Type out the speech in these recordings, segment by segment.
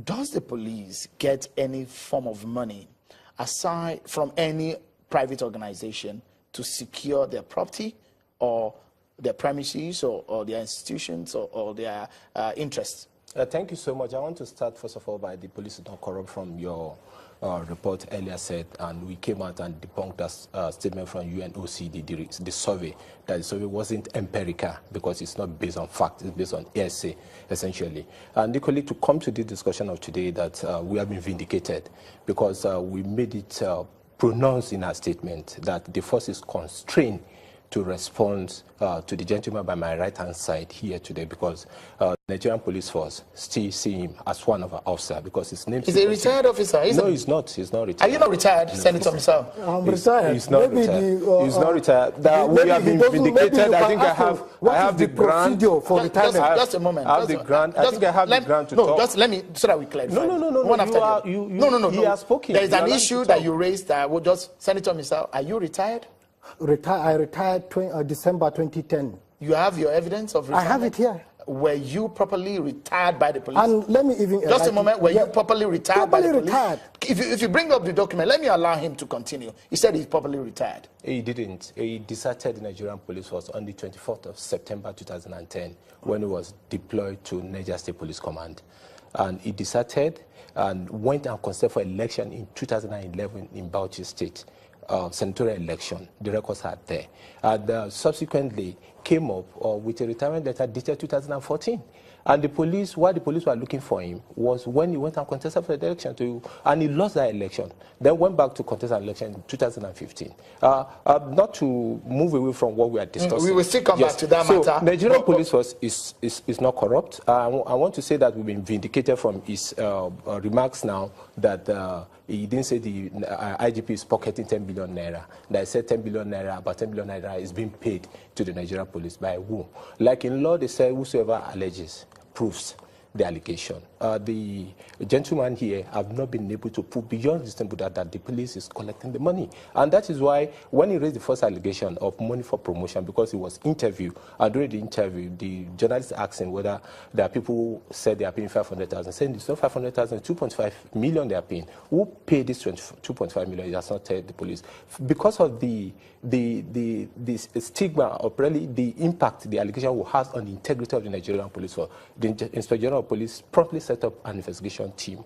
Does the police get any form of money aside from any private organization to secure their property or their premises or their institutions or their interests? Thank you so much. I want to start, first of all, by the police is not corrupt from your report earlier said, and we came out and debunked that statement from UNOCD, the survey, that the survey wasn't empirical because it's not based on fact, it's based on hearsay, essentially. And equally, to come to the discussion of today, that we have been vindicated because we made it pronounced in our statement that the force is constrained to respond to the gentleman by my right-hand side here today, because the Nigerian police force still see him as one of our officers because his name is a retired officer. No, he's not. He's not retired. Are you not retired, Senator Misal? I'm retired. He's not retired. He's not retired. We have been vindicated. I think I have the grant for retirement. Just a moment. I have the grant. I think I have the grant to talk. No, just let me, so that we clarify. No. One after No. He has spoken. There is an issue that you raised. Senator Misal, are you retired? I retired December 2010. You have your evidence of retirement? I have it here. Were you properly retired by the police? And let me even... Just a moment. Were you properly retired by the police? Retired. If you bring up the document, let me allow him to continue. He said he's properly retired. He didn't. He deserted the Nigerian police force on the 24th of September 2010 when he was deployed to Niger State Police Command. And he deserted and went and contested for election in 2011 in Bauchi State. Senatorial election, the records are there. And subsequently came up with a retirement letter dated 2014. And the police, why the police were looking for him was when he went and contested for the election, and he lost that election. Then went back to contest an election in 2015. Not to move away from what we are discussing. We will still come back to that matter. So Nigerian police force is not corrupt. I want to say that we've been vindicated from his remarks now that he didn't say the IGP is pocketing 10 billion naira. That said 10 billion naira, about 10 billion naira is being paid to the Nigerian police by who? Like in law, they say whosoever alleges proves the allegation. The gentleman here have not been able to prove beyond reasonable doubt that the police is collecting the money. And that is why when he raised the first allegation of money for promotion, because he was interviewed, and during the interview, the journalist asked him whether there are people who said they are paying 500,000, saying it's not 500,000, 2.5 million they are paying. Who paid this 2.5 million? He has not told the police. Because of the stigma, or really the impact the allegation will have on the integrity of the Nigerian police force, the Inspector General of Police promptly set up an investigation team,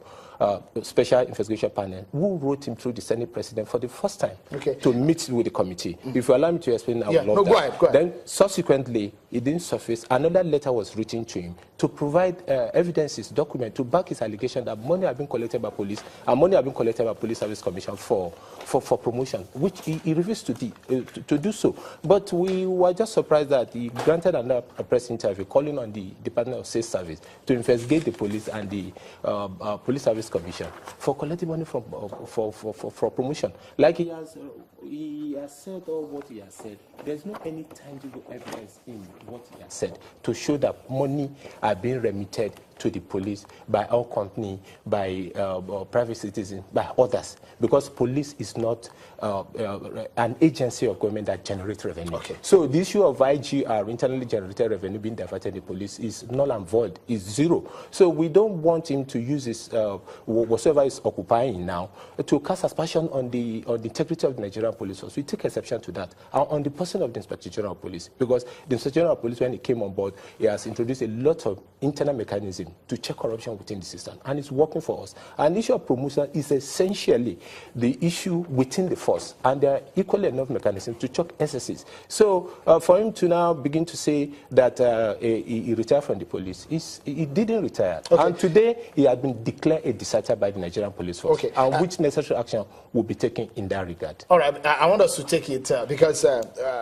special investigation panel, who wrote him through the Senate President for the first time to meet with the committee. If you allow me to explain, I would love that. Go ahead. Then subsequently, it didn't surface. Another letter was written to him to provide evidences, documents, to back his allegation that money had been collected by police, and money had been collected by Police Service Commission for promotion, which he refused to do so. But we were just surprised that he granted another press interview calling on the Department of State Service to investigate the police and the Police Service Commission for collecting money for promotion. Like he has said all what he has said. There's no any tangible evidence in what he has said to show that money are being remitted to the police by our company, by private citizens, by others, because police is not an agency of government that generates revenue. So the issue of IGR, internally generated revenue, being diverted to the police is null and void, is zero. So we don't want him to use this, whatever is occupying now, to cast aspersion on the integrity of the Nigerian police force. We take exception to that. On the person of the Inspector General of Police, because the Inspector General of Police, when he came on board, he has introduced a lot of internal mechanisms to check corruption within the system, and it's working for us. And the issue of promotion is essentially the issue within the force, and there are equally enough mechanisms to check excesses. So for him to now begin to say that he retired from the police, he didn't retire. And today he has been declared a deserter by the Nigerian police force, and which necessary action will be taken in that regard. All right, I want us to take it because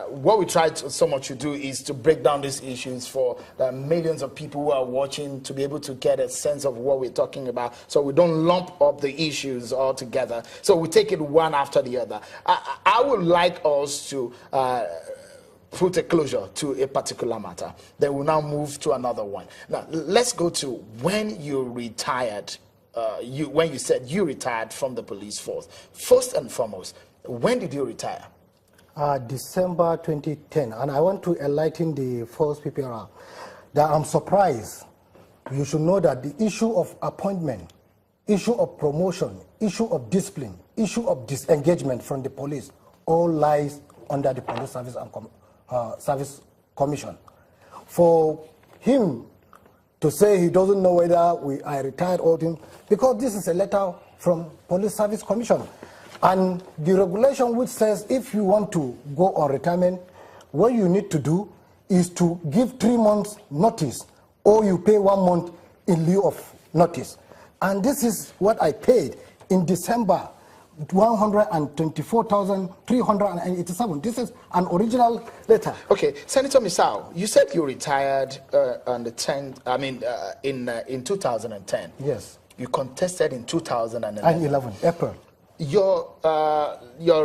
what we try so much to do is to break down these issues for the millions of people who are watching, to be able to get a sense of what we're talking about, so we don't lump up the issues all together. So we take it one after the other. I would like us to put a closure to a particular matter. Then we'll now move to another one. Now, let's go to when you retired. When you said you retired from the police force. First and foremost, when did you retire? December 2010. And I want to enlighten the force people around that I'm surprised you should know that the issue of appointment, issue of promotion, issue of discipline, issue of disengagement from the police all lies under the Police Service and Service Commission. For him to say he doesn't know whether I retired or him, because this is a letter from Police Service Commission. And the regulation which says if you want to go on retirement, what you need to do is to give 3 months notice, or you pay 1 month in lieu of notice. And this is what I paid in December, 124,387. This is an original letter. Okay, Senator Misao, you said you retired on the 10th. I mean, in 2010. Yes. You contested in 2011. And 11 April. Your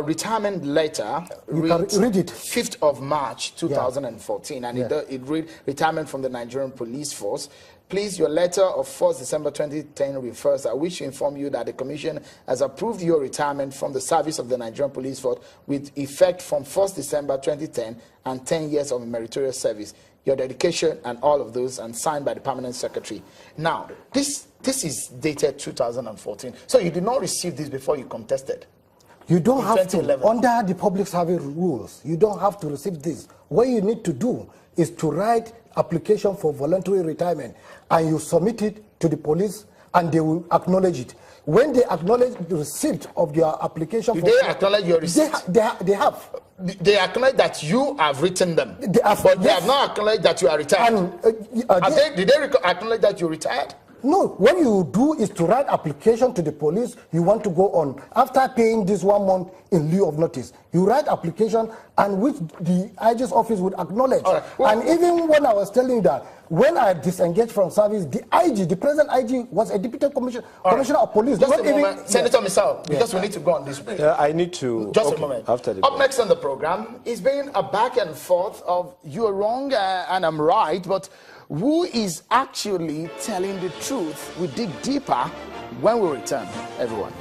retirement letter read it. 5th of March 2014, and it read retirement from the Nigerian Police Force. Please, your letter of 4th December 2010 refers, I wish to inform you that the Commission has approved your retirement from the service of the Nigerian Police Force with effect from 1st December 2010 and 10 years of meritorious service. Your dedication and all of those, and signed by the Permanent Secretary. Now, this is dated 2014. So you did not receive this before you contested? You don't have to, under the public service rules, you don't have to receive this. What you need to do is to write application for voluntary retirement, and you submit it to the police, and they will acknowledge it. When they acknowledge the receipt of your application, do they acknowledge your receipt? They have. They acknowledge that you have written them, but they have not acknowledged that you are retired. And, did they acknowledge that you retired? No, what you do is to write application to the police. You want to go on. After paying this 1 month in lieu of notice, you write application, and which the IG's office would acknowledge. Right. Well, and even when I was telling that, when I disengaged from service, the IG, the present IG, was a deputy commissioner of police. Just a moment, Senator Misao, because we need to go on this break. I need to. Just a moment. After the Up next on the program is being a back and forth of you're wrong and I'm right, but who is actually telling the truth? We dig deeper when we return, everyone.